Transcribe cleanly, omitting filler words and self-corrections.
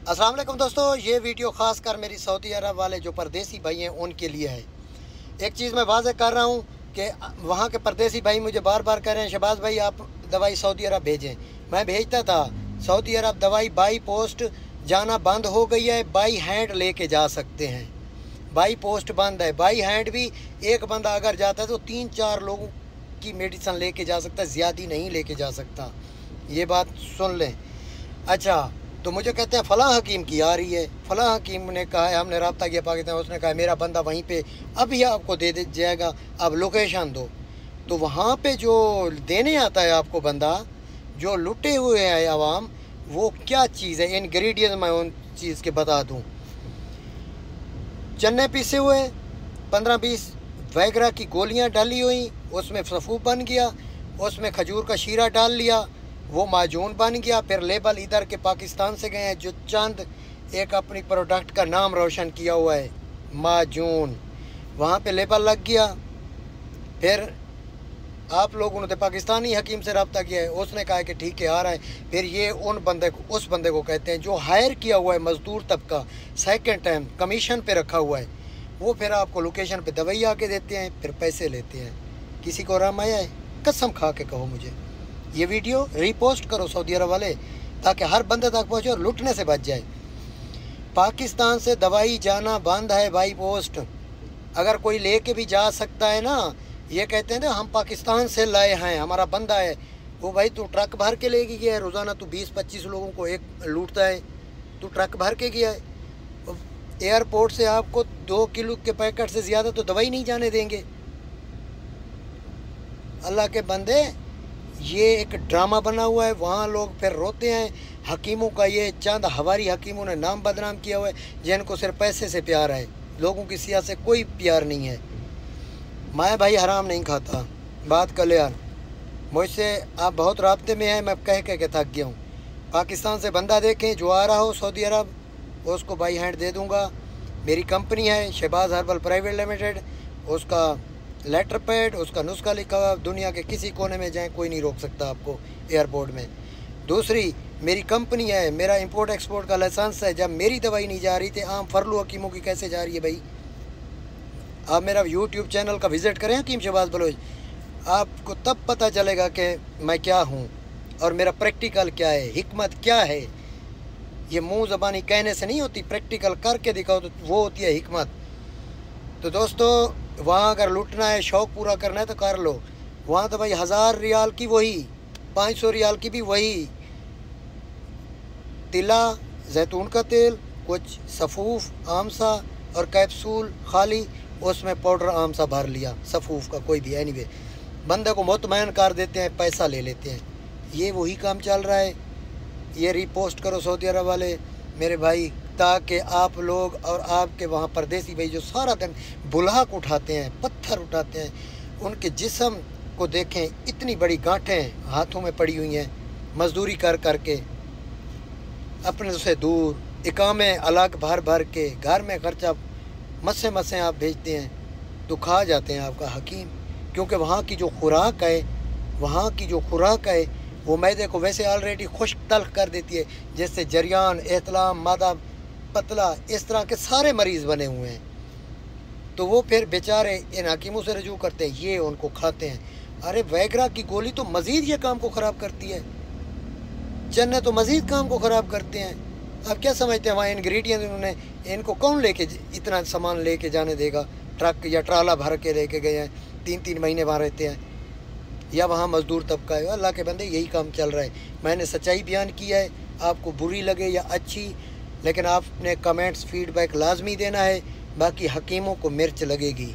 अस्सलाम वालेकुम दोस्तों, ये वीडियो ख़ास कर मेरी सऊदी अरब वाले जो परदेसी भाई हैं उनके लिए है। एक चीज़ मैं वाज़ेह कर रहा हूँ कि वहाँ के परदेसी भाई मुझे बार बार कह रहे हैं शहबाज भाई आप दवाई सऊदी अरब भेजें। मैं भेजता था सऊदी अरब, दवाई बाई पोस्ट जाना बंद हो गई है, बाई हैंड लेके जा सकते हैं। बाई पोस्ट बंद है, बाई हैंड भी एक बंदा अगर जाता है तो 3-4 लोगों की मेडिसिन लेके जा सकता है, ज़्यादा नहीं लेके जा सकता। ये बात सुन लें। अच्छा, तो मुझे कहते हैं फ़लाँ हकीम की आ रही है, फ़लाँ हकीम ने कहा है, हमने रब्ता किया पाकिस्तान, उसने कहा मेरा बंदा वहीं पे अभी आपको दे जाएगा, अब लोकेशन दो। तो वहाँ पे जो देने आता है आपको बंदा, जो लुटे हुए हैं आवाम, वो क्या चीज़ है, इंग्रेडिएंट्स मैं उन चीज़ के बता दूँ। चने पीसे हुए 15-20 वैगरा की गोलियाँ डाली हुई, उसमें सफ़ूफ बन गया, उसमें खजूर का शीरा डाल लिया, वो माजून बन गया। फिर लेबल इधर के पाकिस्तान से गए हैं जो चंद एक अपनी प्रोडक्ट का नाम रोशन किया हुआ है माजून, वहाँ पे लेबल लग गया। फिर आप लोगों ने पाकिस्तानी हकीम से रब्ता किया है, उसने कहा कि ठीक है आ रहा है। फिर ये उन बंदे को, उस बंदे को कहते हैं जो हायर किया हुआ है मज़दूर तबका, सेकंड टाइम कमीशन पे रखा हुआ है, वो फिर आपको लोकेशन पे दवाई आके देते हैं, फिर पैसे लेते हैं। किसी को आराम आया है? कसम खा के कहो मुझे। ये वीडियो रीपोस्ट करो सऊदी अरब वाले, ताकि हर बंदे तक पहुँचे और लुटने से बच जाए। पाकिस्तान से दवाई जाना बंद है बाई पोस्ट। अगर कोई लेके भी जा सकता है ना, ये कहते हैं ना हम पाकिस्तान से लाए हैं, हमारा बंदा है, वो भाई तू ट्रक भर के लेके गया है, रोज़ाना तू 20-25 लोगों को एक लूटता है, तू ट्रक भर के गया है। एयरपोर्ट से आपको 2 किलो के पैकेट से ज़्यादा तो दवाई नहीं जाने देंगे। अल्लाह के बंदे, ये एक ड्रामा बना हुआ है, वहाँ लोग फिर रोते हैं। हकीमों का ये चंद हवारी हकीमों ने नाम बदनाम किया हुआ है, जिनको सिर्फ पैसे से प्यार है, लोगों की सियासत से कोई प्यार नहीं है। मैं भाई हराम नहीं खाता, बात कर ले यार। मुझसे आप बहुत राब्ते में हैं, मैं कह के थक गया हूँ। पाकिस्तान से बंदा देखें जो आ रहा हो सऊदी अरब, उसको बाई हैंड दे दूँगा। मेरी कंपनी है शहबाज हर्बल प्राइवेट लिमिटेड, उसका लेटर पैड, उसका नुस्खा लिखा हुआ, दुनिया के किसी कोने में जाएं कोई नहीं रोक सकता आपको एयरपोर्ट में। दूसरी मेरी कंपनी है, मेरा इंपोर्ट एक्सपोर्ट का लाइसेंस है। जब मेरी दवाई नहीं जा रही थी, आम फरलू हकीमों की कैसे जा रही है भाई? आप मेरा यूट्यूब चैनल का विज़िट करें हकीम शहबाज बलोच, आपको तब पता चलेगा कि मैं क्या हूँ और मेरा प्रैक्टिकल क्या है, हिकमत क्या है। ये मुँह ज़बानी कहने से नहीं होती, प्रैक्टिकल करके दिखाओ तो वो होती है हिकमत। तो दोस्तों, वहाँ अगर लुटना है, शौक़ पूरा करना है तो कर लो। वहाँ तो भाई 1000 रियाल की वही, 500 रियाल की भी वही, तिला, जैतून का तेल, कुछ सफ़ूफ आमसा और कैप्सूल खाली, उसमें पाउडर आमसा भर लिया, सफ़ूफ का कोई भी, एनीवे बंदे को मुतमैन कर देते हैं, पैसा ले लेते हैं। ये वही काम चल रहा है। ये रीपोस्ट करो सऊदी अरब वाले मेरे भाई, ताकि आप लोग और आपके वहाँ परदेसी भाई जो सारा दिन बुलाक उठाते हैं, पत्थर उठाते हैं, उनके जिस्म को देखें, इतनी बड़ी गांठें हाथों में पड़ी हुई हैं, मजदूरी कर करके अपने से दूर, इकामे अलग भर भर के, घर में खर्चा मस्से आप भेजते हैं, तो खा जाते हैं आपका हकीम। क्योंकि वहाँ की जो खुराक है, वहाँ की जो खुराक है वो मैदे को वैसे ऑलरेडी खुश्क तल्ख कर देती है, जैसे जरियान, एहतलाम, मादा पतला, इस तरह के सारे मरीज़ बने हुए हैं। तो वो फिर बेचारे इन हकीमों से रजू करते हैं, ये उनको खाते हैं। अरे वैगरा की गोली तो मज़ीद ये काम को ख़राब करती है, चने तो मज़ीद काम को ख़राब करते हैं। आप क्या समझते हैं वहाँ इंग्रेडिएंट उन्होंने, इनको कौन लेके इतना सामान लेके जाने देगा? ट्रक या ट्राला भर के लेके गए हैं, 3-3 महीने वहाँ रहते हैं, या वहाँ मज़दूर तबका है। अल्लाह के बंदे यही काम चल रहा है। मैंने सच्चाई बयान किया है, आपको बुरी लगे या अच्छी, लेकिन आपने कमेंट्स फीडबैक लाजमी देना है, बाकी हकीमों को मिर्च लगेगी।